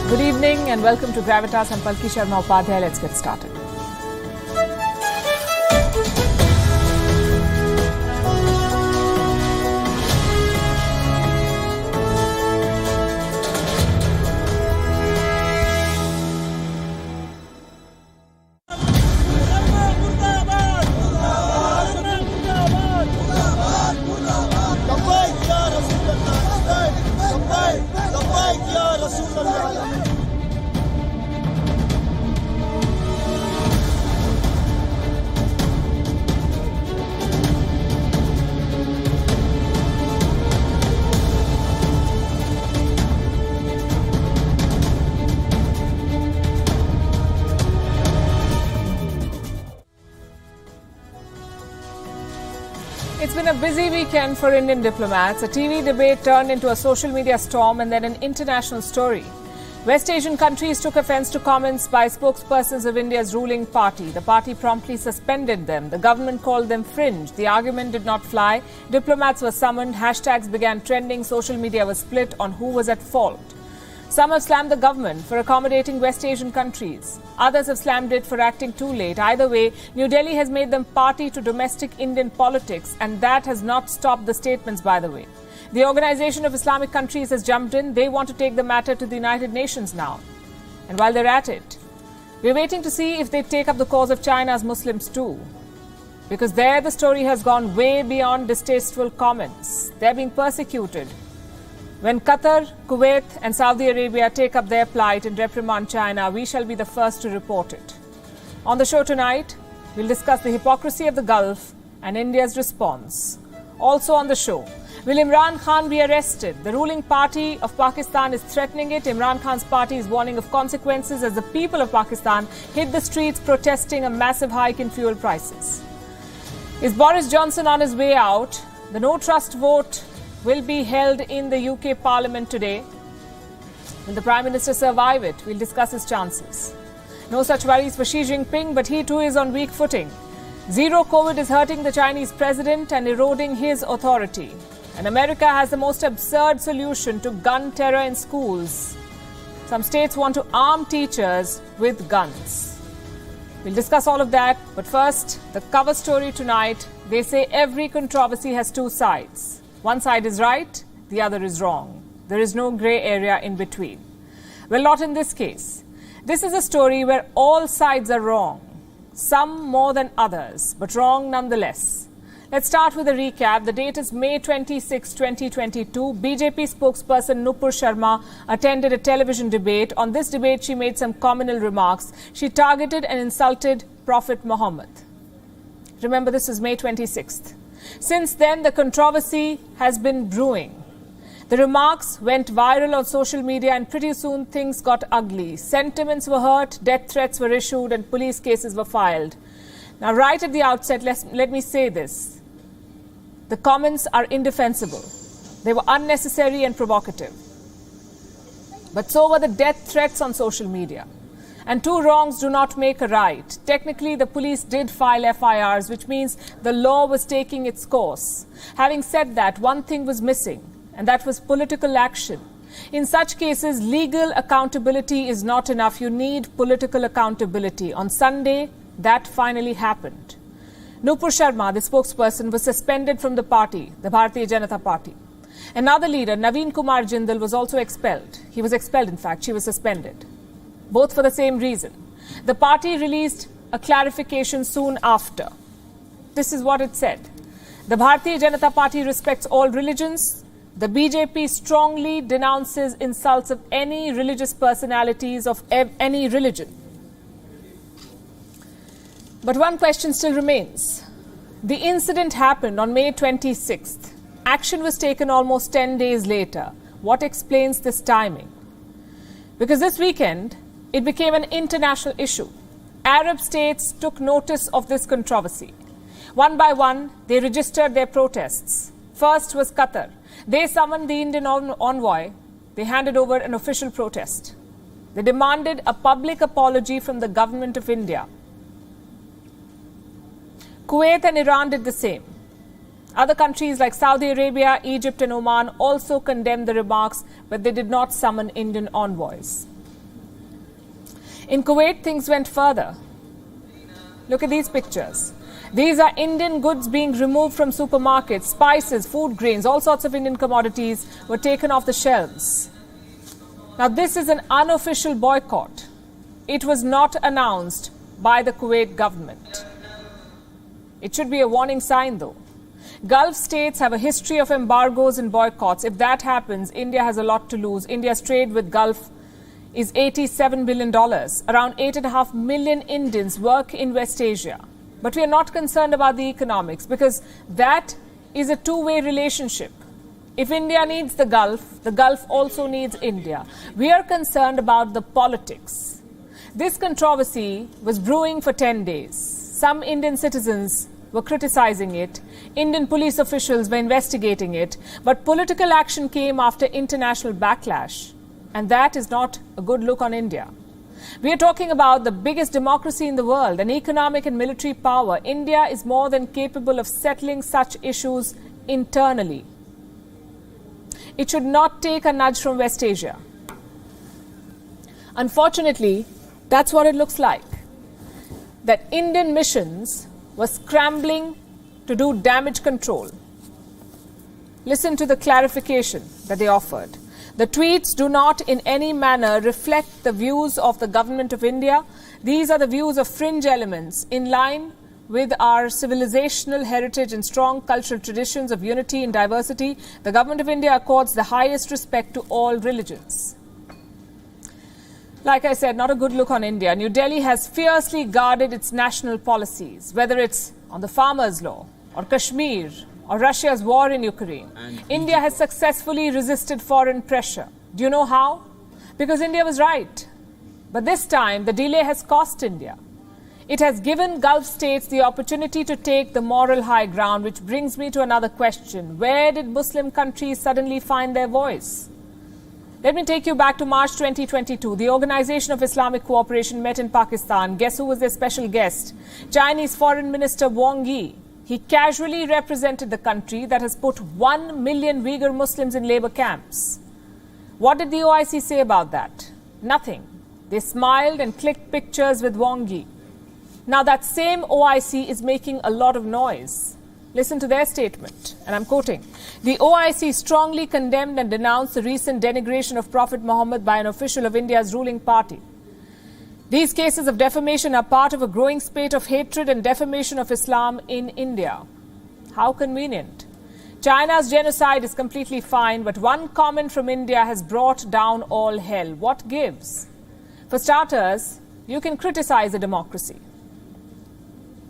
Good evening and welcome to Gravitas. I'm Palki Sharma Upadhyay. Let's get started. It's been a busy weekend for Indian diplomats. A TV debate turned into a social media storm and then an international story. West Asian countries took offence to comments by spokespersons of India's ruling party. The party promptly suspended them. The government called them Fringe. The argument did not fly. Diplomats were summoned. Hashtags began trending. Social media was split on who was at fault. Some have slammed the government for accommodating West Asian countries. Others have slammed it for acting too late. Either way, New Delhi has made them party to domestic Indian politics, and that has not stopped the statements, by the way. The Organization of Islamic Countries has jumped in. They want to take the matter to the United Nations now. And while they're at it, we're waiting to see if they take up the cause of China's Muslims too. Because there the story has gone way beyond distasteful comments. They're being persecuted. When Qatar, Kuwait and Saudi Arabia take up their plight and reprimand China, we shall be the first to report it. On the show tonight, we'll discuss the hypocrisy of the Gulf and India's response. Also on the show, will Imran Khan be arrested? The ruling party of Pakistan is threatening it. Imran Khan's party is warning of consequences as the people of Pakistan hit the streets protesting a massive hike in fuel prices. Is Boris Johnson on his way out? The no trust vote will be held in the UK Parliament today. Will the Prime Minister survive it? We'll discuss his chances. No such worries for Xi Jinping, but he too is on weak footing. Zero COVID is hurting the Chinese president and eroding his authority. And America has the most absurd solution to gun terror in schools. Some states want to arm teachers with guns. We'll discuss all of that, but first, the cover story tonight. They say every controversy has two sides. One side is right, the other is wrong. There is no grey area in between. Well, not in this case. This is a story where all sides are wrong. Some more than others, but wrong nonetheless. Let's start with a recap. The date is May 26, 2022. BJP spokesperson Nupur Sharma attended a television debate. On this debate, she made some communal remarks. She targeted and insulted Prophet Muhammad. Remember, this is May 26th. Since then, the controversy has been brewing. The remarks went viral on social media and pretty soon things got ugly. Sentiments were hurt, death threats were issued and police cases were filed. Now, right at the outset, let me say this. The comments are indefensible. They were unnecessary and provocative. But so were the death threats on social media. And two wrongs do not make a right. Technically, the police did file FIRs, which means the law was taking its course. Having said that, one thing was missing, and that was political action. In such cases, legal accountability is not enough. You need political accountability. On Sunday, that finally happened. Nupur Sharma, the spokesperson, was suspended from the party, the Bharatiya Janata Party. Another leader, Naveen Kumar Jindal, was also expelled. He was expelled, in fact. She was suspended. Both for the same reason. The party released a clarification soon after. This is what it said. The Bharatiya Janata Party respects all religions. The BJP strongly denounces insults of any religious personalities of any religion. But one question still remains. The incident happened on May 26th. Action was taken almost 10 days later. What explains this timing? Because this weekend, it became an international issue. Arab states took notice of this controversy. One by one, they registered their protests. First was Qatar. They summoned the Indian envoy. They handed over an official protest. They demanded a public apology from the government of India. Kuwait and Iran did the same. Other countries like Saudi Arabia, Egypt and Oman also condemned the remarks, but they did not summon Indian envoys. In Kuwait, things went further. Look at these pictures. These are Indian goods being removed from supermarkets. Spices, food grains, all sorts of Indian commodities were taken off the shelves. Now, this is an unofficial boycott. It was not announced by the Kuwait government. It should be a warning sign, though. Gulf states have a history of embargoes and boycotts. If that happens, India has a lot to lose. India's trade with Gulf is $87 billion. Around 8.5 million Indians work in West Asia. But we are not concerned about the economics because that is a two-way relationship. If India needs the Gulf also needs India. We are concerned about the politics. This controversy was brewing for 10 days. Some Indian citizens were criticizing it. Indian police officials were investigating it. But political action came after international backlash. And that is not a good look on India. We are talking about the biggest democracy in the world, an economic and military power. India is more than capable of settling such issues internally. It should not take a nudge from West Asia. Unfortunately, that's what it looks like. That Indian missions were scrambling to do damage control. Listen to the clarification that they offered. The tweets do not in any manner reflect the views of the government of India. These are the views of fringe elements in line with our civilizational heritage and strong cultural traditions of unity and diversity. The government of India accords the highest respect to all religions. Like I said, not a good look on India. New Delhi has fiercely guarded its national policies, whether it's on the farmers' law or Kashmir or Russia's war in Ukraine. India has successfully resisted foreign pressure. Do you know how? Because India was right. But this time, the delay has cost India. It has given Gulf states the opportunity to take the moral high ground, which brings me to another question. Where did Muslim countries suddenly find their voice? Let me take you back to March 2022. The Organization of Islamic Cooperation met in Pakistan. Guess who was their special guest? Chinese Foreign Minister Wang Yi. He casually represented the country that has put 1 million Uyghur Muslims in labor camps. What did the OIC say about that? Nothing. They smiled and clicked pictures with Wang Yi. Now that same OIC is making a lot of noise. Listen to their statement, and I'm quoting. The OIC strongly condemned and denounced the recent denigration of Prophet Muhammad by an official of India's ruling party. These cases of defamation are part of a growing spate of hatred and defamation of Islam in India. How convenient. China's genocide is completely fine, but one comment from India has brought down all hell. What gives? For starters, you can criticize a democracy,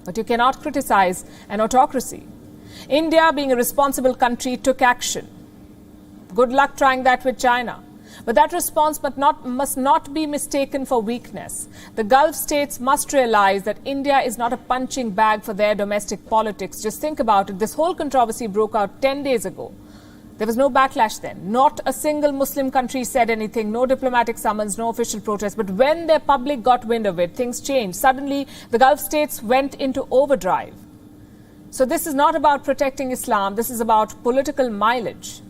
but you cannot criticize an autocracy. India, being a responsible country, took action. Good luck trying that with China. But that response must not be mistaken for weakness. The Gulf states must realize that India is not a punching bag for their domestic politics. Just think about it. This whole controversy broke out 10 days ago. There was no backlash then. Not a single Muslim country said anything, no diplomatic summons, no official protest. But when their public got wind of it, things changed. Suddenly, the Gulf states went into overdrive. So this is not about protecting Islam. This is about political mileage.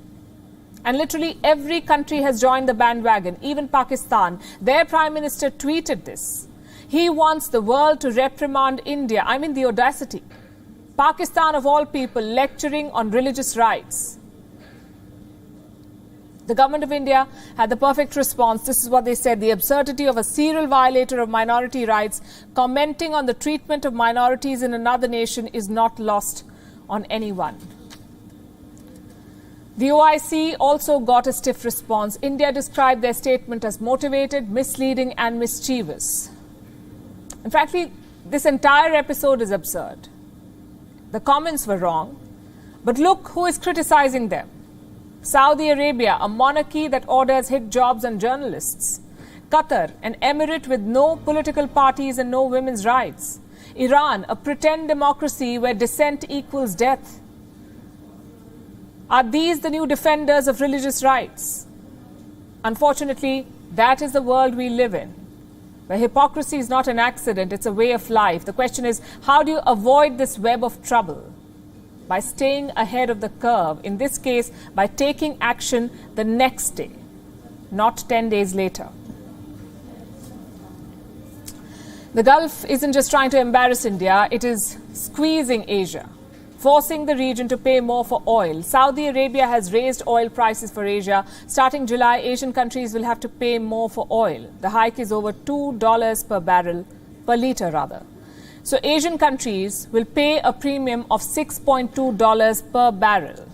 And literally every country has joined the bandwagon, even Pakistan. Their Prime Minister tweeted this. He wants the world to reprimand India. I mean, the audacity. Pakistan, of all people, lecturing on religious rights. The government of India had the perfect response. This is what they said. The absurdity of a serial violator of minority rights commenting on the treatment of minorities in another nation is not lost on anyone. The OIC also got a stiff response. India described their statement as motivated, misleading and mischievous. And frankly, this entire episode is absurd. The comments were wrong, but look who is criticizing them. Saudi Arabia, a monarchy that orders hit jobs on journalists. Qatar, an emirate with no political parties and no women's rights. Iran, a pretend democracy where dissent equals death. Are these the new defenders of religious rights? Unfortunately, that is the world we live in, where hypocrisy is not an accident, it's a way of life. The question is, how do you avoid this web of trouble? By staying ahead of the curve, in this case, by taking action the next day, not 10 days later. The Gulf isn't just trying to embarrass India, it is squeezing Asia, forcing the region to pay more for oil. Saudi Arabia has raised oil prices for Asia. Starting July, Asian countries will have to pay more for oil. The hike is over $2 per litre rather. So Asian countries will pay a premium of $6.2 per barrel.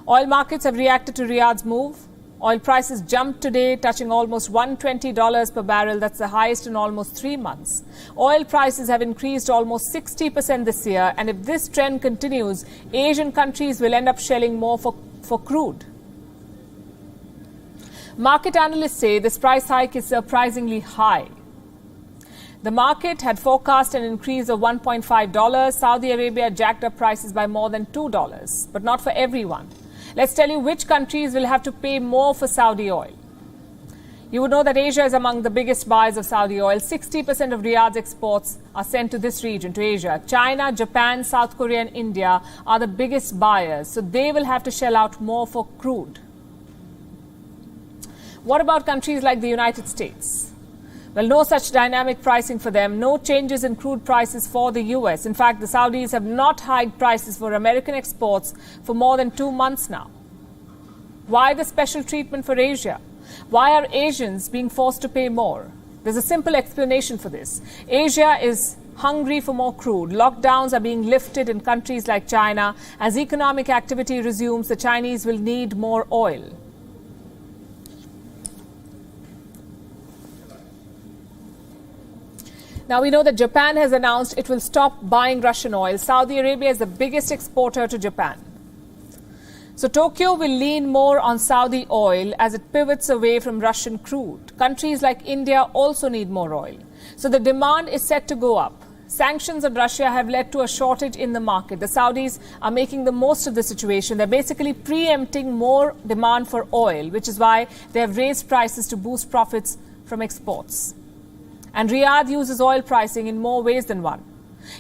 Oil markets have reacted to Riyadh's move. Oil prices jumped today, touching almost $120 per barrel. That's the highest in almost 3 months. Oil prices have increased almost 60% this year, and if this trend continues, Asian countries will end up shelling more for crude. Market analysts say this price hike is surprisingly high. The market had forecast an increase of $1.5. Saudi Arabia jacked up prices by more than $2, but not for everyone. Let's tell you which countries will have to pay more for Saudi oil. You would know that Asia is among the biggest buyers of Saudi oil. 60% of Riyadh's exports are sent to this region, to Asia. China, Japan, South Korea and India are the biggest buyers, so they will have to shell out more for crude. What about countries like the United States? Well, no such dynamic pricing for them, no changes in crude prices for the US. In fact, the Saudis have not hiked prices for American exports for more than 2 months now. Why the special treatment for Asia? Why are Asians being forced to pay more? There's a simple explanation for this. Asia is hungry for more crude. Lockdowns are being lifted in countries like China. As economic activity resumes, the Chinese will need more oil. Now, we know that Japan has announced it will stop buying Russian oil. Saudi Arabia is the biggest exporter to Japan. So Tokyo will lean more on Saudi oil as it pivots away from Russian crude. Countries like India also need more oil. So the demand is set to go up. Sanctions on Russia have led to a shortage in the market. The Saudis are making the most of the situation. They're basically preempting more demand for oil, which is why they have raised prices to boost profits from exports. And Riyadh uses oil pricing in more ways than one.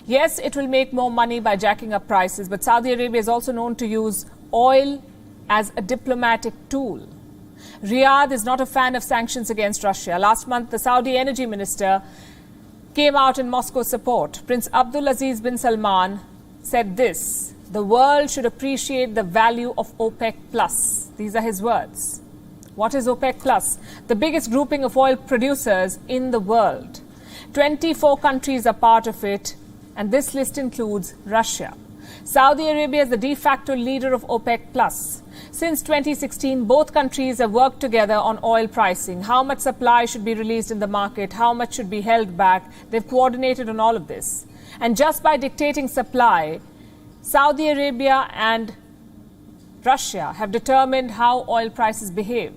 Yes, it will make more money by jacking up prices, but Saudi Arabia is also known to use oil as a diplomatic tool. Riyadh is not a fan of sanctions against Russia. Last month, the Saudi energy minister came out in Moscow's support. Prince Abdulaziz bin Salman said this: "The world should appreciate the value of OPEC+." These are his words. What is OPEC+? The biggest grouping of oil producers in the world. 24 countries are part of it, and this list includes Russia. Saudi Arabia is the de facto leader of OPEC+. Since 2016, both countries have worked together on oil pricing, how much supply should be released in the market, how much should be held back. They've coordinated on all of this. And just by dictating supply, Saudi Arabia and Russia have determined how oil prices behave.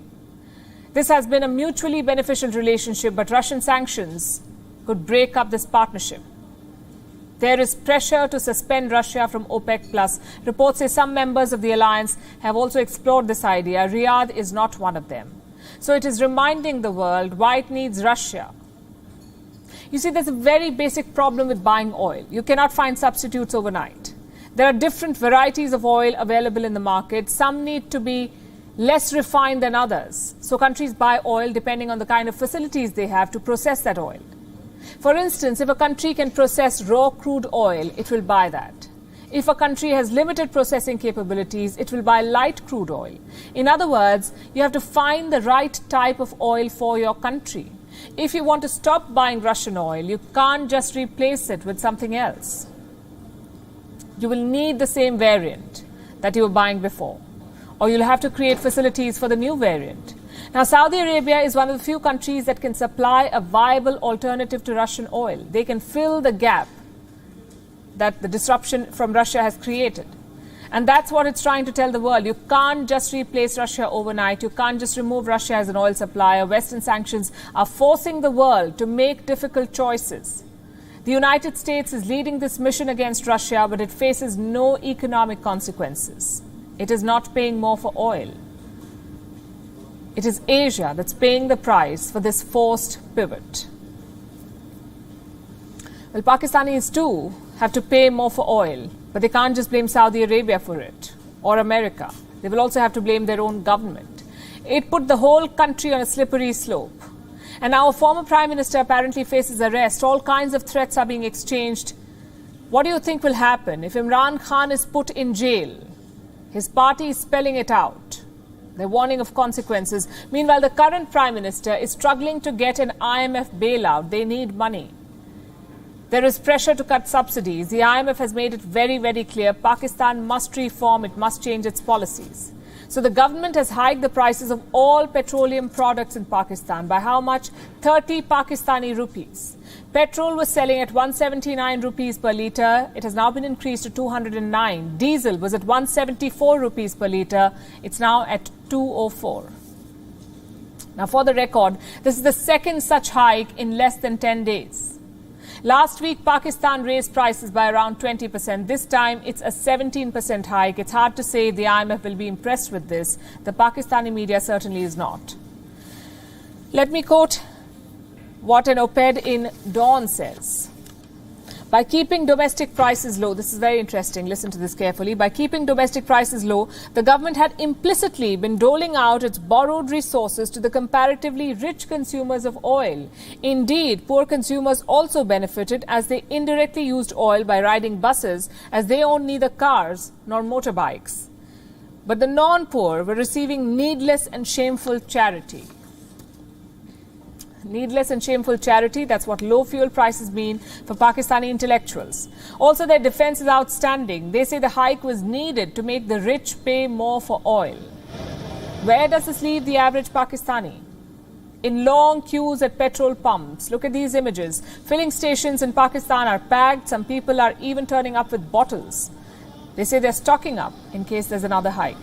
This has been a mutually beneficial relationship, but Russian sanctions could break up this partnership. There is pressure to suspend Russia from OPEC+. Reports say some members of the alliance have also explored this idea. Riyadh is not one of them. So it is reminding the world why it needs Russia. You see, there's a very basic problem with buying oil. You cannot find substitutes overnight. There are different varieties of oil available in the market. Some need to be less refined than others. So countries buy oil depending on the kind of facilities they have to process that oil. For instance, if a country can process raw crude oil, it will buy that. If a country has limited processing capabilities, it will buy light crude oil. In other words, you have to find the right type of oil for your country. If you want to stop buying Russian oil, you can't just replace it with something else. You will need the same variant that you were buying before, or you'll have to create facilities for the new variant. Now, Saudi Arabia is one of the few countries that can supply a viable alternative to Russian oil. They can fill the gap that the disruption from Russia has created. And that's what it's trying to tell the world. You can't just replace Russia overnight. You can't just remove Russia as an oil supplier. Western sanctions are forcing the world to make difficult choices. The United States is leading this mission against Russia, but it faces no economic consequences. It is not paying more for oil. It is Asia that's paying the price for this forced pivot. Well, Pakistanis too have to pay more for oil, but they can't just blame Saudi Arabia for it or America. They will also have to blame their own government. It put the whole country on a slippery slope. And now a former Prime Minister apparently faces arrest. All kinds of threats are being exchanged. What do you think will happen if Imran Khan is put in jail? His party is spelling it out. They're warning of consequences. Meanwhile, the current Prime Minister is struggling to get an IMF bailout. They need money. There is pressure to cut subsidies. The IMF has made it very, very clear Pakistan must reform. It must change its policies. So the government has hiked the prices of all petroleum products in Pakistan. By how much? 30 Pakistani rupees. Petrol was selling at 179 rupees per litre. It has now been increased to 209. Diesel was at 174 rupees per litre. It's now at 204. Now, for the record, this is the second such hike in less than 10 days. Last week, Pakistan raised prices by around 20%. This time, it's a 17% hike. It's hard to say the IMF will be impressed with this. The Pakistani media certainly is not. Let me quote what an op-ed in Dawn says. By keeping domestic prices low, this is very interesting, listen to this carefully. By keeping domestic prices low, the government had implicitly been doling out its borrowed resources to the comparatively rich consumers of oil. Indeed, poor consumers also benefited as they indirectly used oil by riding buses, as they owned neither cars nor motorbikes. But the non-poor were receiving needless and shameful charity. Needless and shameful charity, that's what low fuel prices mean for Pakistani intellectuals. Also, their defense is outstanding. They say the hike was needed to make the rich pay more for oil. Where does this leave the average Pakistani? In long queues at petrol pumps. Look at these images. Filling stations in Pakistan are packed. Some people are even turning up with bottles. They say they're stocking up in case there's another hike.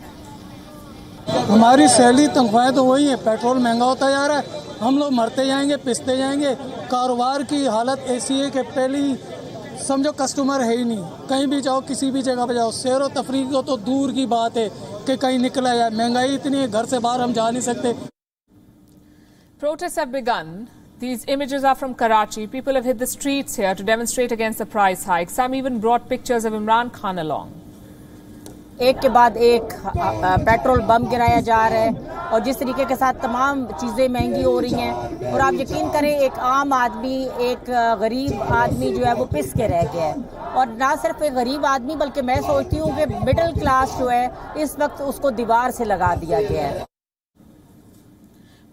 हमारी salary तनख्वाहें तो वही है, petrol महंगा होता जा रहा है, हम लोग मरते जाएंगे, पिसते जाएंगे। कारोबार की हालत ऐसी है कि पहली समझो कस्टमर है ही नहीं, कहीं भी जाओ, किसी भी जगह पे जाओ, सैर व तफरीह को तो दूर की बात है कि कहीं निकला जाए। महंगाई इतनी है, घर से बाहर हम जा नहीं सकते। Protests have begun. These images are from Karachi. People have hit the streets here to demonstrate against the price hike. Some even brought pictures of Imran Khan along. एक के बाद एक पेट्रोल बम गिराया जा रहा है और जिस तरीके के साथ तमाम चीज़ें महंगी हो रही हैं और आप यकीन करें एक आम आदमी, एक गरीब आदमी जो है वो पिस के रह गया है। और ना सिर्फ एक गरीब आदमी बल्कि मैं सोचती हूँ कि मिडिल क्लास जो है इस वक्त उसको दीवार से लगा दिया गया है।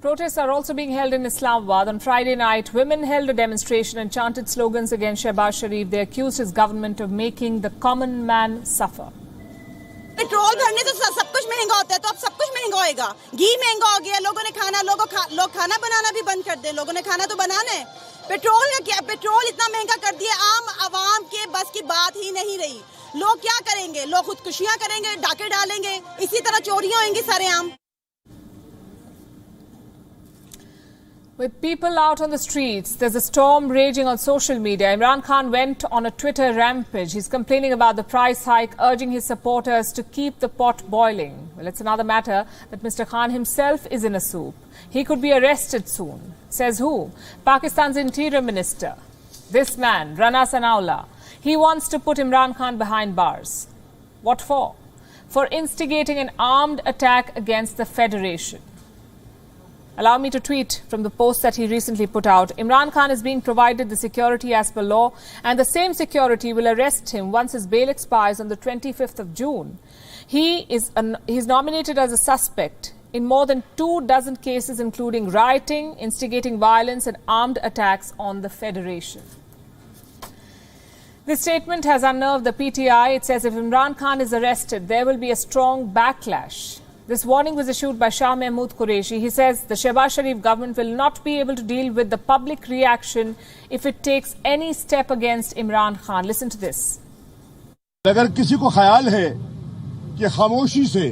Protests are also being held in Islamabad. On Friday night, women held a demonstration and chanted slogans against Shehbaz Sharif. They accused his government of making the common man suffer. Petrol भरने तो सब कुछ महंगा होता है, तो अब सब कुछ महंगा होएगा। घी महंगा हो गया, लोगों ने लोग खाना बनाना भी बंद कर दे। लोगों ने खाना तो बनाना है। पेट्रोल का क्या, पेट्रोल इतना महंगा कर दिया, आम आवाम के बस की बात ही नहीं रही। लोग क्या करेंगे? लोग खुदकुशियां करेंगे, डाके डालेंगे, इसी तरह चोरियां होंगी सरेआम। With people out on the streets, there's a storm raging on social media. Imran Khan went on a Twitter rampage. He's complaining about the price hike, urging his supporters to keep the pot boiling. Well, it's another matter that Mr. Khan himself is in a soup. He could be arrested soon. Says who? Pakistan's Interior Minister. This man, Rana Sanaullah. He wants to put Imran Khan behind bars. What for? For instigating an armed attack against the Federation. Allow me to tweet from the post that he recently put out. Imran Khan is being provided the security as per law, and the same security will arrest him once his bail expires on the 25th of June. He's nominated as a suspect in more than 24 cases, including rioting, instigating violence, and armed attacks on the Federation. This statement has unnerved the PTI. It says if Imran Khan is arrested, there will be a strong backlash. This warning was issued by Shah Mahmood Qureshi. He says the Shehbaz Sharif government will not be able to deal with the public reaction if it takes any step against Imran Khan. Listen to this. अगर किसी को ख्याल है कि खामोशी से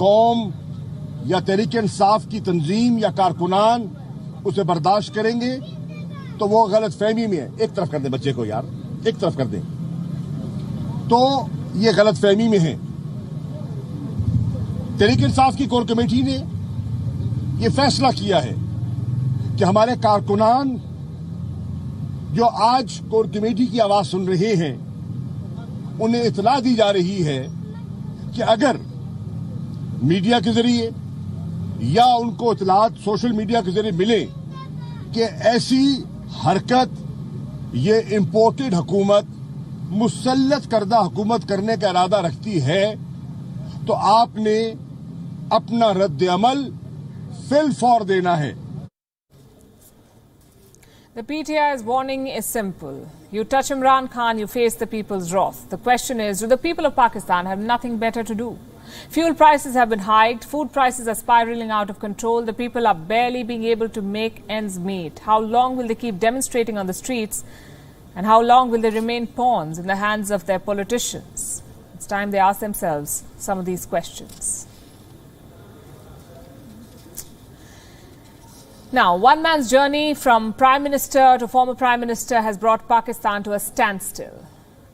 कौम या तहरीक इंसाफ की तंजीम या कारकुनान उसे बर्दाश्त करेंगे तो वो गलत फहमी में है। एक तरफ कर दें बच्चे को यार, एक तरफ कर दें, तो ये गलत फहमी में है। तहरीक इंसाफ की कोर कमेटी ने यह फैसला किया है कि हमारे कारकुनान जो आज कोर कमेटी की आवाज सुन रहे हैं, उन्हें इतला दी जा रही है कि अगर मीडिया के जरिए या उनको इतलात सोशल मीडिया के जरिए मिले कि ऐसी हरकत ये इम्पोर्टेड हुकूमत मुसल्लत करदा हुकूमत करने का इरादा रखती है, तो आपने अपना रद्द अमल फिल फौर देना है। The PTI's warning is simple. You touch Imran Khan, you face the people's wrath. The question is, do the people of Pakistan have nothing better to do? Fuel prices have been hiked, food prices are spiraling out of control, the people are barely being able to make ends meet. How long will they keep demonstrating on the streets, and how long will they remain pawns in the hands of their politicians? It's time they ask themselves some of these questions. Now, one man's journey from Prime Minister to former Prime Minister has brought Pakistan to a standstill.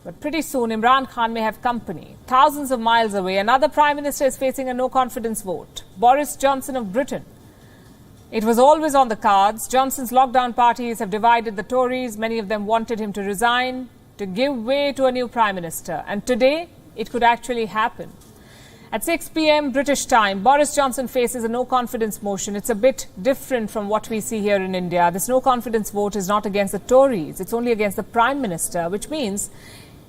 But pretty soon, Imran Khan may have company. Thousands of miles away, another Prime Minister is facing a no-confidence vote. Boris Johnson of Britain. It was always on the cards. Johnson's lockdown parties have divided the Tories. Many of them wanted him to resign, to give way to a new Prime Minister. And today, it could actually happen. At 6 p.m. British time, Boris Johnson faces a no-confidence motion. It's a bit different from what we see here in India. This no-confidence vote is not against the Tories. It's only against the Prime Minister, which means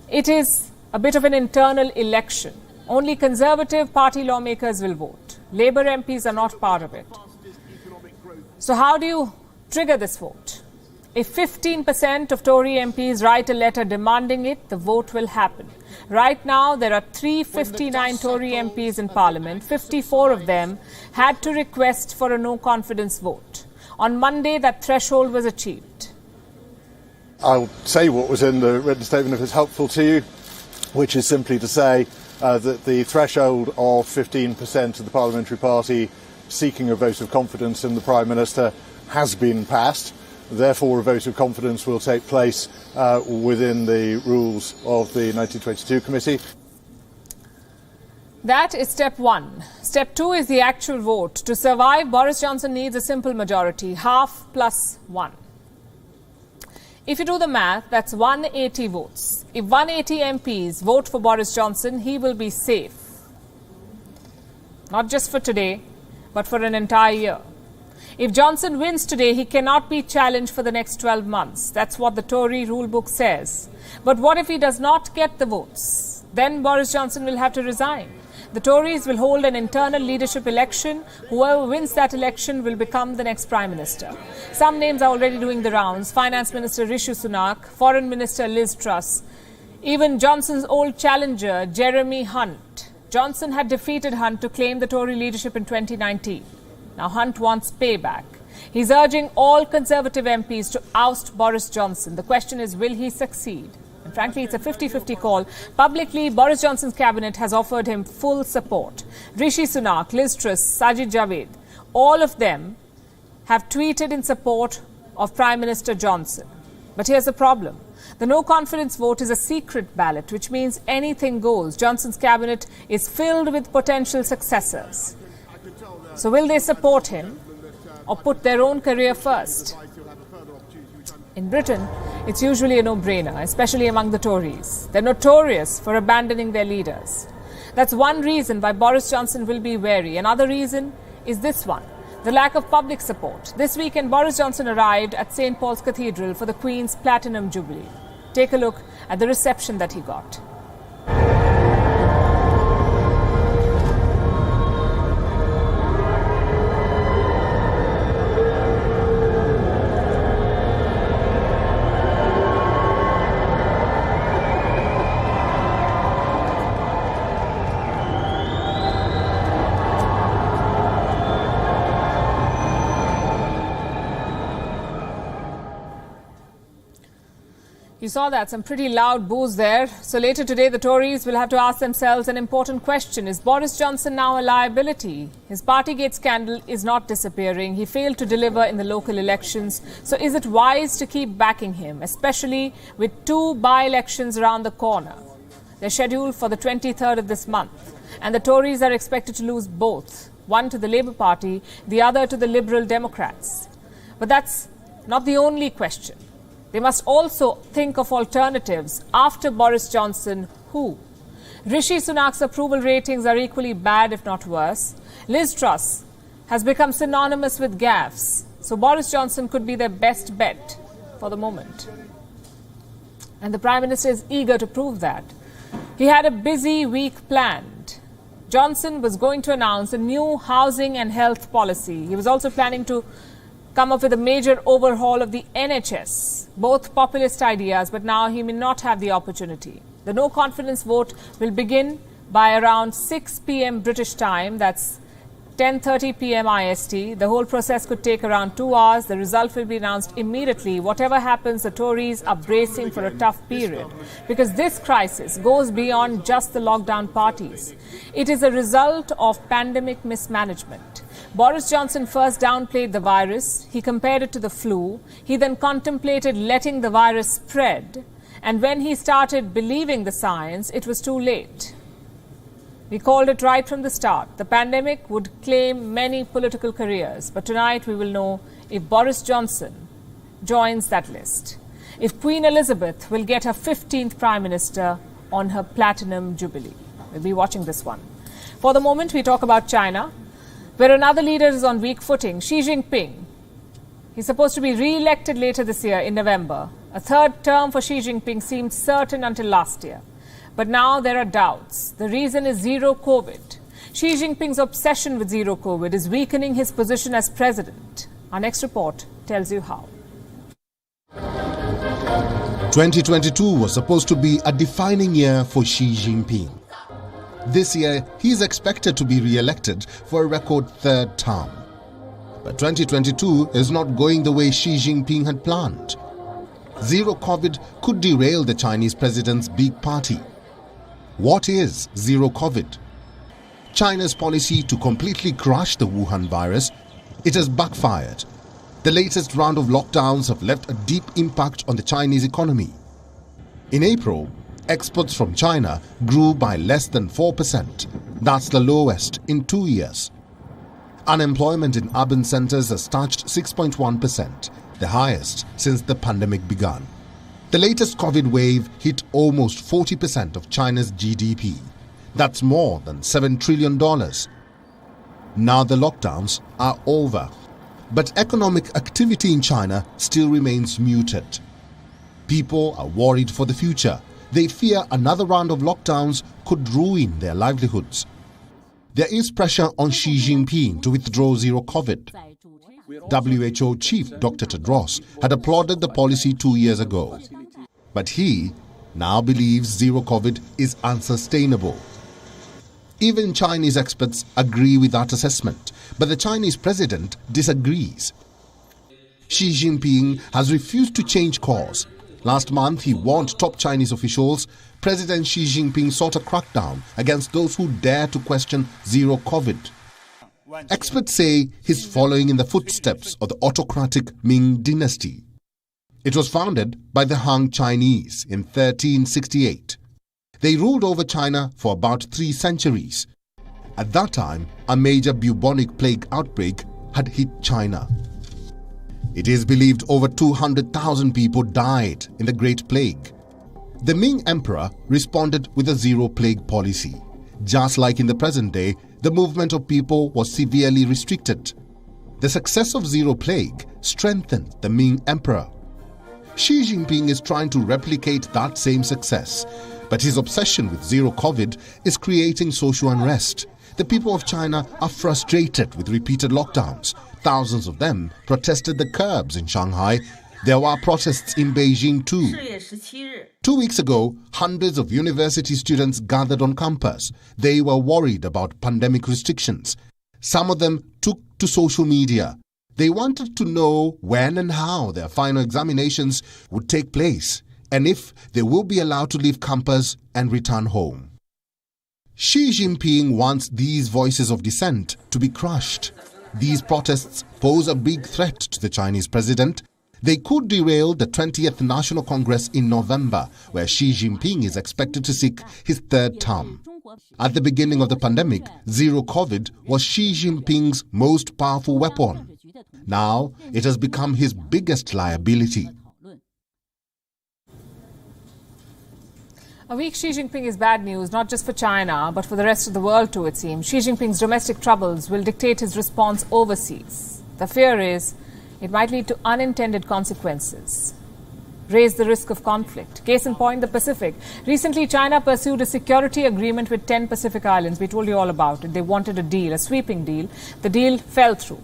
it is a bit of an internal election. Only Conservative Party lawmakers will vote. Labour MPs are not part of it. So how do you trigger this vote? If 15% of Tory MPs write a letter demanding it, the vote will happen. Right now, there are 359 Tory MPs in Parliament. 54 of them had to request for a no-confidence vote. On Monday, that threshold was achieved. I'll say what was in the written statement if it's helpful to you, which is simply to say that the threshold of 15% of the parliamentary party seeking a vote of confidence in the Prime Minister has been passed. Therefore, a vote of confidence will take place within the rules of the 1922 committee. That is step one. Step two is the actual vote. To survive, Boris Johnson needs a simple majority, half plus one. If you do the math, that's 180 votes. If 180 MPs vote for Boris Johnson, he will be safe. Not just for today, but for an entire year. If Johnson wins today, he cannot be challenged for the next 12 months. That's what the Tory rule book says. But what if he does not get the votes? Then Boris Johnson will have to resign. The Tories will hold an internal leadership election. Whoever wins that election will become the next Prime Minister. Some names are already doing the rounds. Finance Minister Rishi Sunak, Foreign Minister Liz Truss, even Johnson's old challenger Jeremy Hunt. Johnson had defeated Hunt to claim the Tory leadership in 2019. Now Hunt wants payback. He's urging all Conservative MPs to oust Boris Johnson. The question is, will he succeed? And frankly, it's a 50-50 call. Publicly, Boris Johnson's cabinet has offered him full support. Rishi Sunak, Liz Truss, Sajid Javid, all of them have tweeted in support of Prime Minister Johnson. But here's the problem. The no-confidence vote is a secret ballot, which means anything goes. Johnson's cabinet is filled with potential successors. So will they support him or put their own career first? In Britain, it's usually a no-brainer, especially among the Tories. They're notorious for abandoning their leaders. That's one reason why Boris Johnson will be wary. Another reason is this one, the lack of public support. This weekend, Boris Johnson arrived at St. Paul's Cathedral for the Queen's Platinum Jubilee. Take a look at the reception that he got. You saw that, some pretty loud boos there. So later today, the Tories will have to ask themselves an important question. Is Boris Johnson now a liability? His Partygate scandal is not disappearing. He failed to deliver in the local elections. So is it wise to keep backing him, especially with two by-elections around the corner? They're scheduled for the 23rd of this month. And the Tories are expected to lose both. One to the Labour Party, the other to the Liberal Democrats. But that's not the only question. They must also think of alternatives after Boris Johnson. Who? Rishi Sunak's approval ratings are equally bad, if not worse. Liz Truss has become synonymous with gaffes. So Boris Johnson could be their best bet for the moment. And the Prime Minister is eager to prove that. He had a busy week planned. Johnson was going to announce a new housing and health policy. He was also planning to come up with a major overhaul of the NHS. Both populist ideas, but now he may not have the opportunity. The no confidence vote will begin by around 6 p.m. British time. That's 10:30 p.m. IST. The whole process could take around 2 hours. The result will be announced immediately. Whatever happens, the Tories are bracing for a tough period because this crisis goes beyond just the lockdown parties. It is a result of pandemic mismanagement. Boris Johnson first downplayed the virus. He compared it to the flu. He then contemplated letting the virus spread. And when he started believing the science, it was too late. We called it right from the start. The pandemic would claim many political careers. But tonight we will know if Boris Johnson joins that list. If Queen Elizabeth will get her 15th Prime Minister on her Platinum Jubilee. We'll be watching this one. For the moment, we talk about China, where another leader is on weak footing, Xi Jinping. He's supposed to be re-elected later this year in November. A third term for Xi Jinping seemed certain until last year. But now there are doubts. The reason is zero COVID. Xi Jinping's obsession with zero COVID is weakening his position as president. Our next report tells you how. 2022 was supposed to be a defining year for Xi Jinping. This year, he is expected to be re-elected for a record third term. But 2022 is not going the way Xi Jinping had planned. Zero COVID could derail the Chinese president's big party. What is zero COVID? China's policy to completely crush the Wuhan virus, it has backfired. The latest round of lockdowns have left a deep impact on the Chinese economy. In April, exports from China grew by less than 4%. That's the lowest in 2 years. Unemployment in urban centers has touched 6.1%, the highest since the pandemic began. The latest COVID wave hit almost 40% of China's GDP. That's more than $7 trillion. Now the lockdowns are over. But economic activity in China still remains muted. People are worried for the future. They fear another round of lockdowns could ruin their livelihoods. There is pressure on Xi Jinping to withdraw zero COVID. WHO chief Dr. Tedros had applauded the policy 2 years ago. But he now believes zero COVID is unsustainable. Even Chinese experts agree with that assessment, but the Chinese president disagrees. Xi Jinping has refused to change course. Last month, he warned top Chinese officials President Xi Jinping sought a crackdown against those who dare to question zero COVID. Experts say he's following in the footsteps of the autocratic Ming dynasty. It was founded by the Han Chinese in 1368. They ruled over China for about 3 centuries. At that time, a major bubonic plague outbreak had hit China. It is believed over 200,000 people died in the Great Plague. The Ming Emperor responded with a zero plague policy. Just like in the present day, the movement of people was severely restricted. The success of zero plague strengthened the Ming Emperor. Xi Jinping is trying to replicate that same success, but his obsession with zero COVID is creating social unrest. The people of China are frustrated with repeated lockdowns. Thousands of them protested the curbs in Shanghai. There were protests in Beijing too. 2 weeks ago, hundreds of university students gathered on campus. They were worried about pandemic restrictions. Some of them took to social media. They wanted to know when and how their final examinations would take place and if they will be allowed to leave campus and return home. Xi Jinping wants these voices of dissent to be crushed. These protests pose a big threat to the Chinese president. They could derail the 20th National Congress in November, where Xi Jinping is expected to seek his third term. At the beginning of the pandemic, zero COVID was Xi Jinping's most powerful weapon. Now, it has become his biggest liability. A weak Xi Jinping is bad news, not just for China, but for the rest of the world too, it seems. Xi Jinping's domestic troubles will dictate his response overseas. The fear is it might lead to unintended consequences, raise the risk of conflict. Case in point, the Pacific. Recently, China pursued a security agreement with 10 Pacific islands. We told you all about it. They wanted a deal, a sweeping deal. The deal fell through.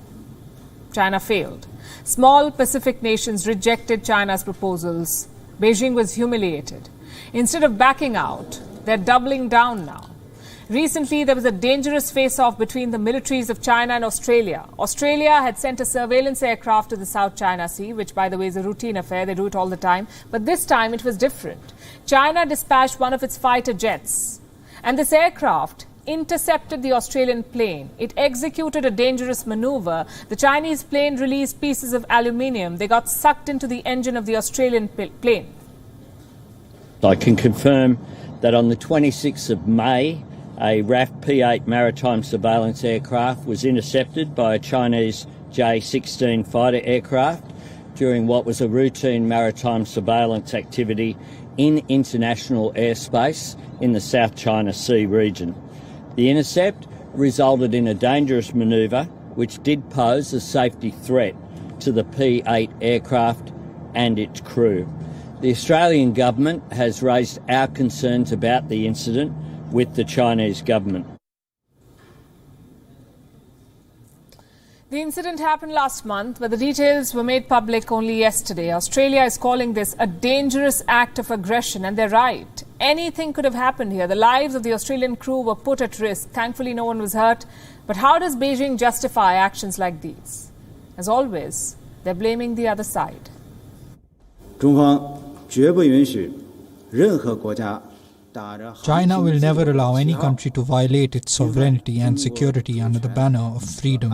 China failed. Small Pacific nations rejected China's proposals. Beijing was humiliated. Instead of backing out, they're doubling down now. Recently, there was a dangerous face-off between the militaries of China and Australia. Australia had sent a surveillance aircraft to the South China Sea, which, by the way, is a routine affair. They do it all the time. But this time, it was different. China dispatched one of its fighter jets, and this aircraft intercepted the Australian plane. It executed a dangerous maneuver. The Chinese plane released pieces of aluminium. They got sucked into the engine of the Australian plane. I can confirm that on the 26th of May, a RAF P-8 maritime surveillance aircraft was intercepted by a Chinese J-16 fighter aircraft during what was a routine maritime surveillance activity in international airspace in the South China Sea region. The intercept resulted in a dangerous manoeuvre which did pose a safety threat to the P-8 aircraft and its crew. The Australian government has raised our concerns about the incident with the Chinese government. The incident happened last month, but the details were made public only yesterday. Australia is calling this a dangerous act of aggression, and they're right. Anything could have happened here. The lives of the Australian crew were put at risk. Thankfully, no one was hurt. But how does Beijing justify actions like these? As always, they're blaming the other side. 中方绝不允许任何国家 China will never allow any country to violate its sovereignty and security under the banner of freedom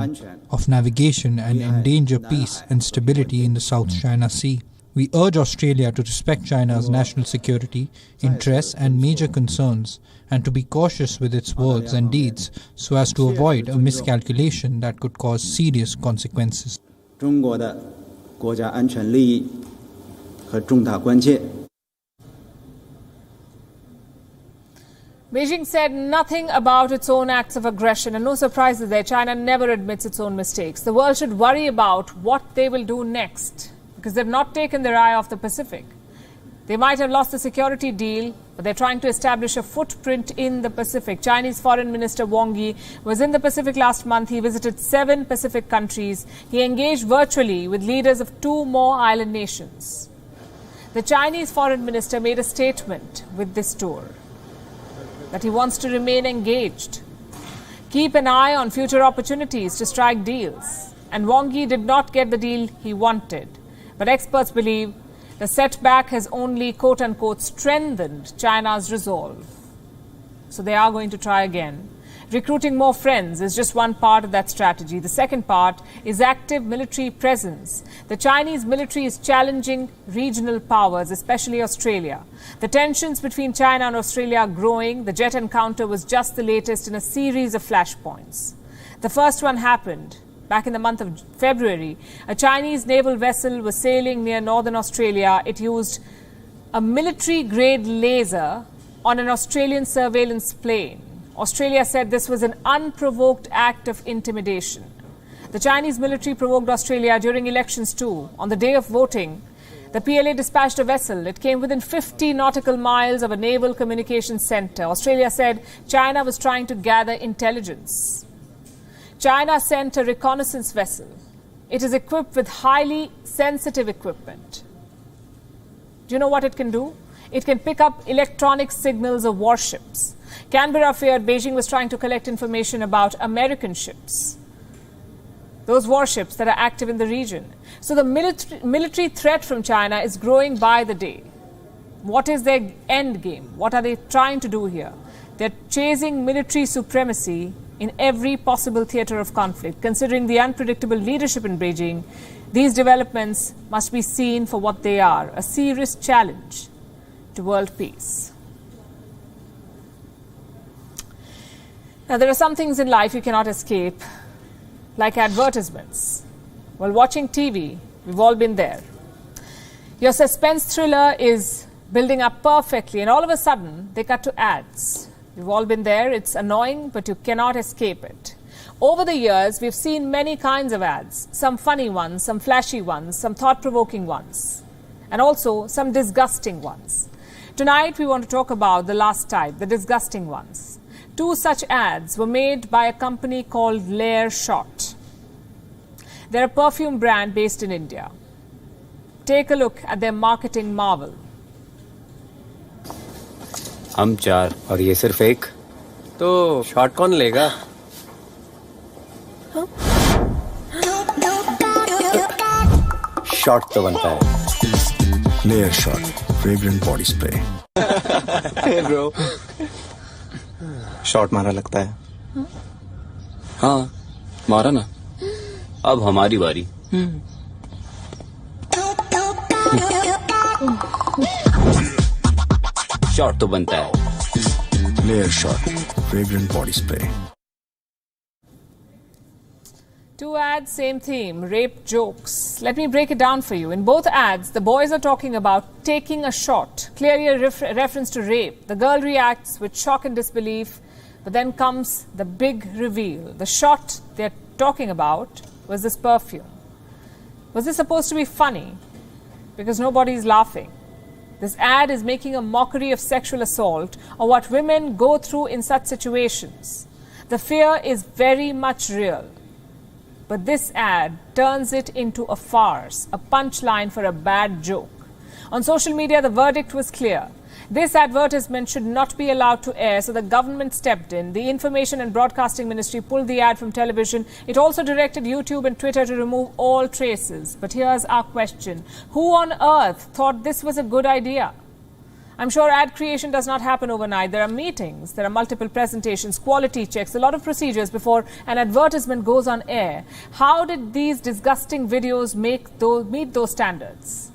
of navigation and endanger peace and stability in the South China Sea. We urge Australia to respect China's national security, interests and major concerns, and to be cautious with its words and deeds so as to avoid a miscalculation that could cause serious consequences. 中国的国家安全利益和重大关切。 Beijing said nothing about its own acts of aggression, and no surprises there. China never admits its own mistakes. The world should worry about what they will do next, because they've not taken their eye off the Pacific. They might have lost the security deal, but they're trying to establish a footprint in the Pacific. Chinese Foreign Minister Wang Yi was in the Pacific last month. He visited 7 Pacific countries. He engaged virtually with leaders of 2 more island nations. The Chinese Foreign Minister made a statement with this tour that he wants to remain engaged, keep an eye on future opportunities to strike deals. And Wang Yi did not get the deal he wanted. But experts believe the setback has only, quote-unquote, strengthened China's resolve. So they are going to try again. Recruiting more friends is just one part of that strategy. The second part is active military presence. The Chinese military is challenging regional powers, especially Australia. The tensions between China and Australia are growing. The jet encounter was just the latest in a series of flashpoints. The first one happened back in the month of February. A Chinese naval vessel was sailing near northern Australia. It used a military-grade laser on an Australian surveillance plane. Australia said this was an unprovoked act of intimidation. The Chinese military provoked Australia during elections too. On the day of voting, the PLA dispatched a vessel. It came within 50 nautical miles of a naval communications center. Australia said China was trying to gather intelligence. China sent a reconnaissance vessel. It is equipped with highly sensitive equipment. Do you know what it can do? It can pick up electronic signals of warships. Canberra feared Beijing was trying to collect information about American ships, those warships that are active in the region. So the military threat from China is growing by the day. What is their end game? What are they trying to do here? They're chasing military supremacy in every possible theater of conflict. Considering the unpredictable leadership in Beijing, these developments must be seen for what they are, a serious challenge to world peace. Now, there are some things in life you cannot escape, like advertisements. While watching TV, we've all been there. Your suspense thriller is building up perfectly, and all of a sudden they cut to ads. We've all been there. It's annoying, but you cannot escape it. Over the years, we've seen many kinds of ads, some funny ones, some flashy ones, some thought-provoking ones, and also some disgusting ones. Tonight, we want to talk about the last type, the disgusting ones. 2 such ads were made by a company called Layer Shot. They're a perfume brand based in India. Take a look at their marketing marvel. हम 4 और ये सिर्फ 1, तो shot कौन लेगा? Shot तो बनता है। Layer shot fragrant body spray. Bro, shot मारा लगता है। हाँ, मारा ना। अब हमारी बारी। शॉट तो बनता है। Layer shot fragrant body spray. 2 ads, same theme, rape jokes. Let me break it down for you. In both ads, the boys are talking about taking a shot, clearly a reference to rape. The girl reacts with shock and disbelief, but then comes the big reveal. The shot they're talking about was this perfume. Was this supposed to be funny? Because nobody is laughing. This ad is making a mockery of sexual assault or what women go through in such situations. The fear is very much real. But this ad turns it into a farce, a punchline for a bad joke. On social media, the verdict was clear. This advertisement should not be allowed to air, so the government stepped in. The Information and Broadcasting Ministry pulled the ad from television. It also directed YouTube and Twitter to remove all traces. But here's our question. Who on earth thought this was a good idea? I'm sure ad creation does not happen overnight. There are meetings, there are multiple presentations, quality checks, a lot of procedures before an advertisement goes on air. How did these disgusting videos meet those standards?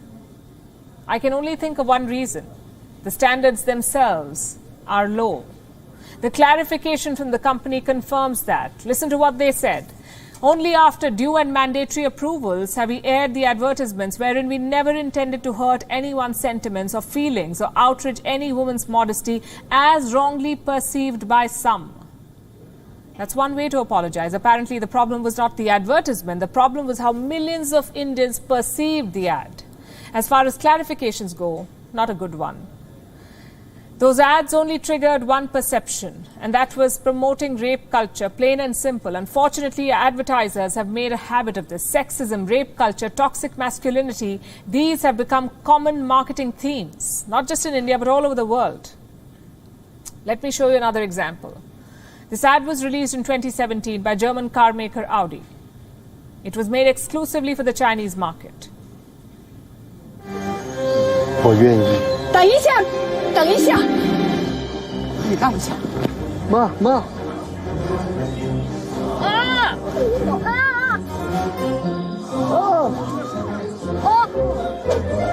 I can only think of one reason. The standards themselves are low. The clarification from the company confirms that. Listen to what they said. Only after due and mandatory approvals have we aired the advertisements wherein we never intended to hurt anyone's sentiments or feelings or outrage any woman's modesty as wrongly perceived by some. That's one way to apologize. Apparently, the problem was not the advertisement. The problem was how millions of Indians perceived the ad. As far as clarifications go, not a good one. Those ads only triggered one perception, and that was promoting rape culture, plain and simple. Unfortunately, advertisers have made a habit of this. Sexism, rape culture, toxic masculinity, these have become common marketing themes, not just in India, but all over the world. Let me show you another example. This ad was released in 2017 by German car maker Audi. It was made exclusively for the Chinese market. 我愿意。等一下，等一下，你让一下。妈妈。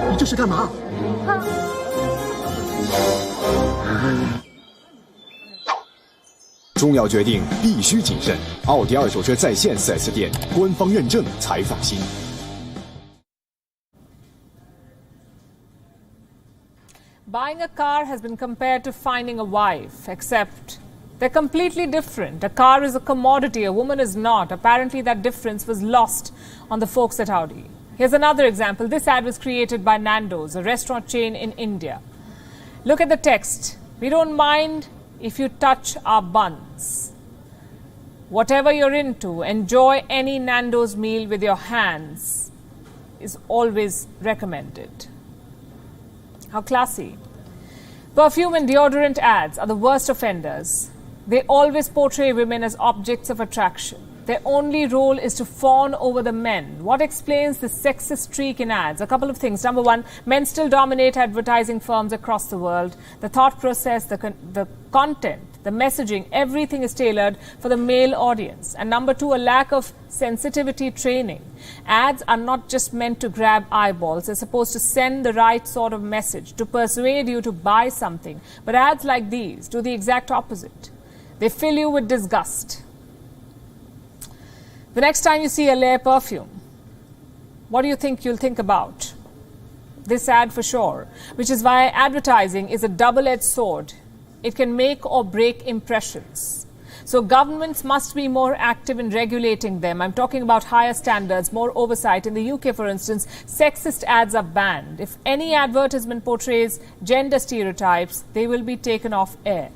你这是干嘛？重要决定必须谨慎，奥迪二手车在线 4S 店官方认证才放心。 Buying a car has been compared to finding a wife, except they're completely different. A car is a commodity, a woman is not. Apparently, that difference was lost on the folks at Audi. Here's another example. This ad was created by Nando's, a restaurant chain in India. Look at the text. We don't mind if you touch our buns. Whatever you're into, enjoy any Nando's meal with your hands is always recommended. How classy. Perfume and deodorant ads are the worst offenders. They always portray women as objects of attraction. Their only role is to fawn over the men. What explains the sexist streak in ads? A couple of things. Number one, men still dominate advertising firms across the world. The thought process, the content, the messaging, everything is tailored for the male audience. And number two, a lack of sensitivity training. Ads are not just meant to grab eyeballs. They're supposed to send the right sort of message, to persuade you to buy something. But ads like these do the exact opposite. They fill you with disgust. The next time you see a Layer perfume, what do you think you'll think about? This ad for sure, which is why advertising is a double-edged sword. It can make or break impressions. So governments must be more active in regulating them. I'm talking about higher standards, more oversight. In the UK, for instance, sexist ads are banned. If any advertisement portrays gender stereotypes, they will be taken off air.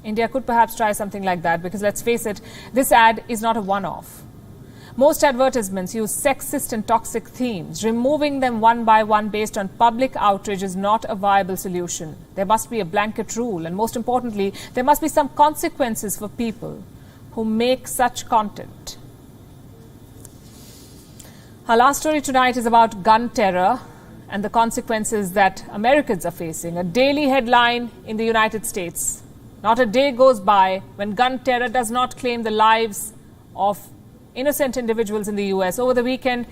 India could perhaps try something like that because, let's face it, this ad is not a one-off. Most advertisements use sexist and toxic themes. Removing them one by one based on public outrage is not a viable solution. There must be a blanket rule, and most importantly, there must be some consequences for people who make such content. Our last story tonight is about gun terror and the consequences that Americans are facing. A daily headline in the United States. Not a day goes by when gun terror does not claim the lives of innocent individuals in the US. Over the weekend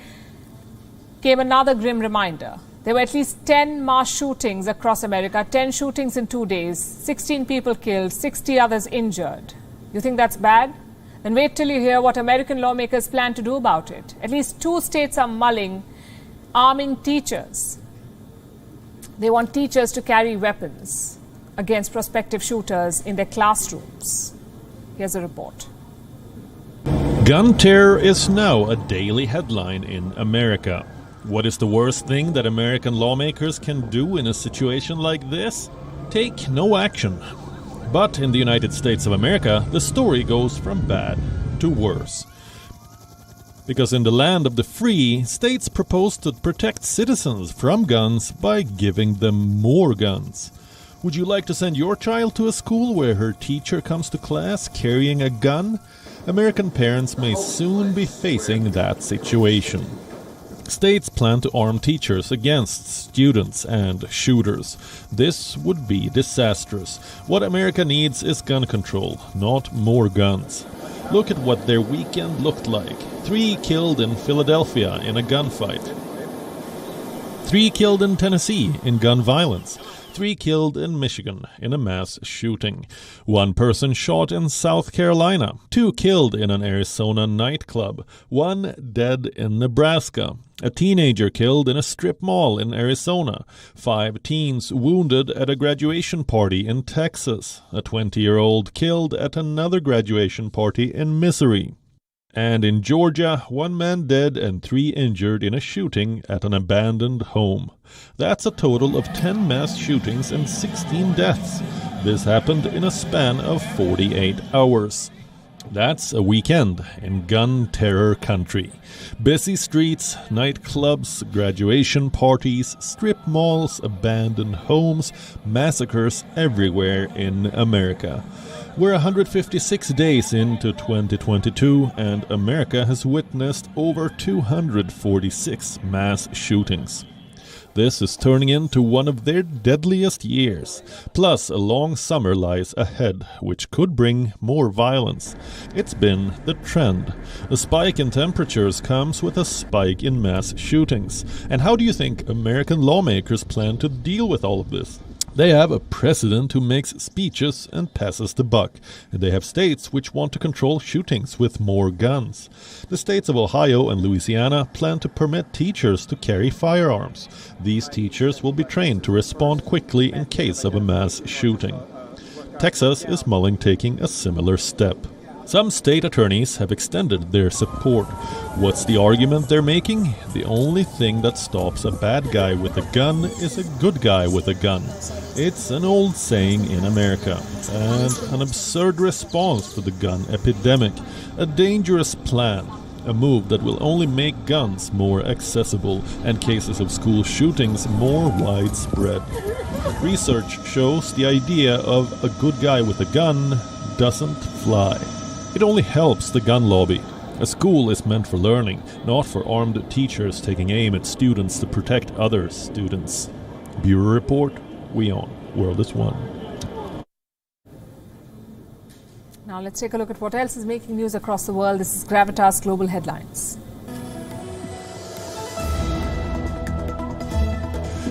came another grim reminder. There were at least 10 mass shootings across America, 10 shootings in 2 days, 16 people killed, 60 others injured. You think that's bad? Then wait till you hear what American lawmakers plan to do about it. At least 2 states are mulling arming teachers. They want teachers to carry weapons against prospective shooters in their classrooms. Here's a report. Gun terror is now a daily headline in America. What is the worst thing that American lawmakers can do in a situation like this? Take no action. But in the United States of America, the story goes from bad to worse. Because in the land of the free, states propose to protect citizens from guns by giving them more guns. Would you like to send your child to a school where her teacher comes to class carrying a gun? American parents may soon be facing that situation. States plan to arm teachers against students and shooters. This would be disastrous. What America needs is gun control, not more guns. Look at what their weekend looked like. 3 killed in Philadelphia in a gunfight. 3 killed in Tennessee in gun violence. 3 killed in Michigan in a mass shooting. 1 person shot in South Carolina. 2 killed in an Arizona nightclub. 1 dead in Nebraska. A teenager killed in a strip mall in Arizona. 5 teens wounded at a graduation party in Texas. A 20-year-old killed at another graduation party in Missouri. And in Georgia, 1 man dead and 3 injured in a shooting at an abandoned home. That's a total of 10 mass shootings and 16 deaths. This happened in a span of 48 hours. That's a weekend in gun terror country. Busy streets, nightclubs, graduation parties, strip malls, abandoned homes, massacres everywhere in America. We're 156 days into 2022, and America has witnessed over 246 mass shootings. This is turning into one of their deadliest years. Plus, a long summer lies ahead, which could bring more violence. It's been the trend. A spike in temperatures comes with a spike in mass shootings. And how do you think American lawmakers plan to deal with all of this? They have a president who makes speeches and passes the buck, and they have states which want to control shootings with more guns. The states of Ohio and Louisiana plan to permit teachers to carry firearms. These teachers will be trained to respond quickly in case of a mass shooting. Texas is mulling taking a similar step. Some state attorneys have extended their support. What's the argument they're making? The only thing that stops a bad guy with a gun is a good guy with a gun. It's an old saying in America, and an absurd response to the gun epidemic, a dangerous plan, a move that will only make guns more accessible and cases of school shootings more widespread. Research shows the idea of a good guy with a gun doesn't fly. It only helps the gun lobby. A school is meant for learning, not for armed teachers taking aim at students to protect other students. Bureau Report, WION, World is One. Now let's take a look at what else is making news across the world. This is Gravitas Global Headlines.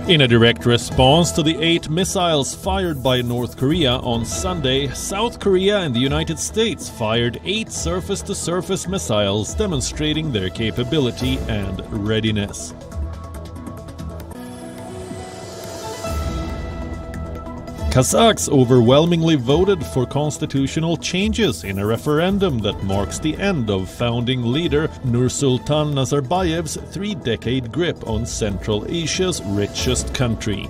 In a direct response to the 8 missiles fired by North Korea on Sunday, South Korea and the United States fired 8 surface-to-surface missiles, demonstrating their capability and readiness. Kazakhs overwhelmingly voted for constitutional changes in a referendum that marks the end of founding leader Nursultan Nazarbayev's three-decade grip on Central Asia's richest country.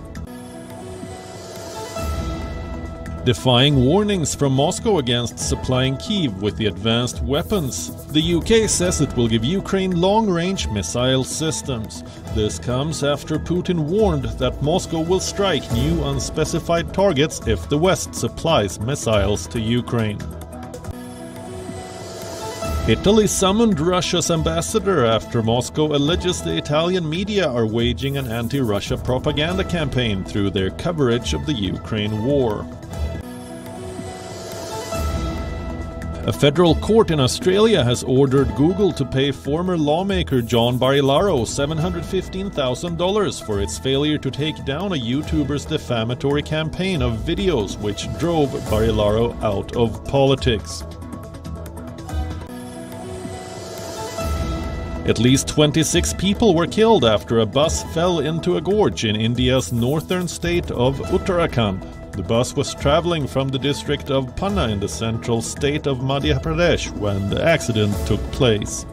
Defying warnings from Moscow against supplying Kyiv with the advanced weapons, the UK says it will give Ukraine long-range missile systems. This comes after Putin warned that Moscow will strike new unspecified targets if the West supplies missiles to Ukraine. Italy summoned Russia's ambassador after Moscow alleges the Italian media are waging an anti-Russia propaganda campaign through their coverage of the Ukraine war. A federal court in Australia has ordered Google to pay former lawmaker John Barilaro $715,000 for its failure to take down a YouTuber's defamatory campaign of videos which drove Barilaro out of politics. At least 26 people were killed after a bus fell into a gorge in India's northern state of Uttarakhand. The bus was traveling from the district of Panna in the central state of Madhya Pradesh when the accident took place.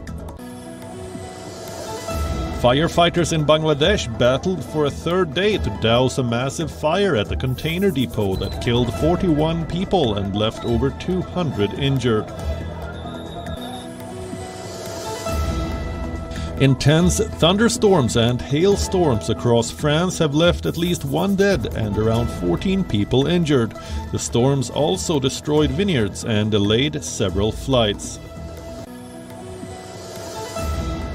Firefighters in Bangladesh battled for a third day to douse a massive fire at a container depot that killed 41 people and left over 200 injured. Intense thunderstorms and hailstorms across France have left at least one dead and around 14 people injured. The storms also destroyed vineyards and delayed several flights.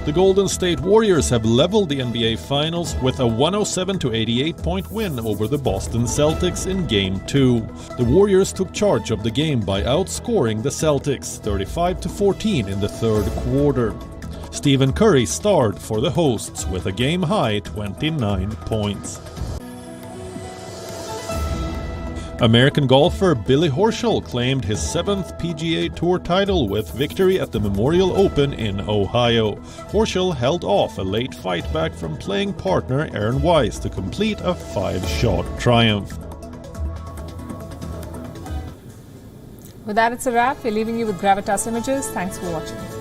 The Golden State Warriors have leveled the NBA Finals with a 107-88 win over the Boston Celtics in Game 2. The Warriors took charge of the game by outscoring the Celtics 35-14 in the third quarter. Stephen Curry starred for the hosts with a game-high 29 points. American golfer Billy Horschel claimed his 7th PGA Tour title with victory at the Memorial Open in Ohio. Horschel held off a late fight back from playing partner Aaron Wise to complete a 5-shot triumph. With that, it's a wrap. We're leaving you with Gravitas Images. Thanks for watching.